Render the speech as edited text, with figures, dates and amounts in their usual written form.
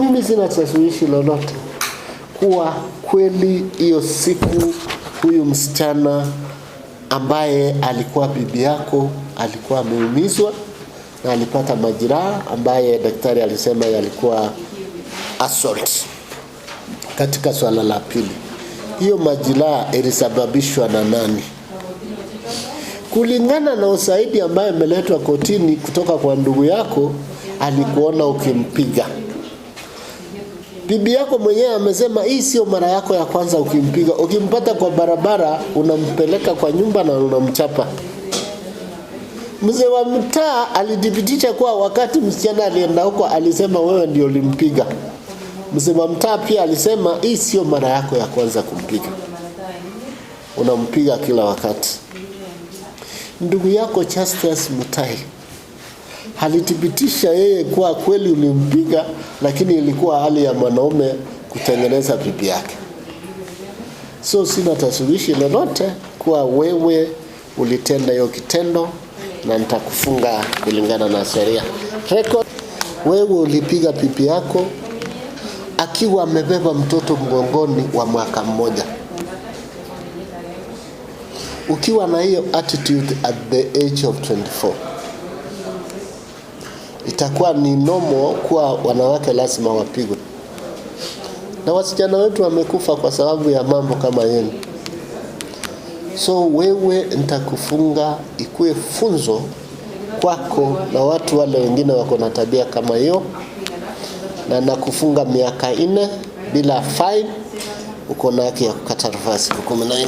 mimi sina taswishi lolote kuwa kweli hiyo siku huyu msichana ambaye alikuwa bibi yako alikuwa ameumizwa na alipata majeraha ambaye daktari alisema yalikuwa assault. Katika swala la pili, hiyo majeraha ilisababishwa na nani? Kulingana na ushahidi ambaye imeletwa kotini kutoka kwa ndugu yako, alikuona ukimpiga. Bibi yako mwenyewe amesema hii sio mara yako ya kwanza ukimpiga. Ukimpata kwa barabara unampeleka kwa nyumba na unamchapa. Mzee wa mtaa alidhibitisha kwa wakati msichana alienda huko alisema wewe ndio ulimpiga. Mzee wa mtaa pia alisema hii sio mara yako ya kwanza kumpiga. Unampiga kila wakati. Ndugu yako Justus Mutai alithibitisha yeye kuwa kweli ulimpiga, lakini ilikuwa hali ya mwanaume kutengeneza bibi yake. So sina taswishi lolote kuwa wewe ulitenda hiyo kitendo na nitakufunga kulingana na sheria. Record, wewe ulipiga bibi yako akiwa amebeba mtoto mgongoni wa mwaka mmoja. Ukiwa na hiyo attitude at the age of 24, itakuwa ni normal kuwa wanawake lazima wapigwe. Na wasichana wetu wamekufa kwa sababu ya mambo kama yenu. So wewe nitakufunga ikuwe funzo kwako na watu wale wengine wako na tabia kama hiyo, na nakufunga miaka 4 bila fine. Uko na haki ya kukata rufaa siku 14.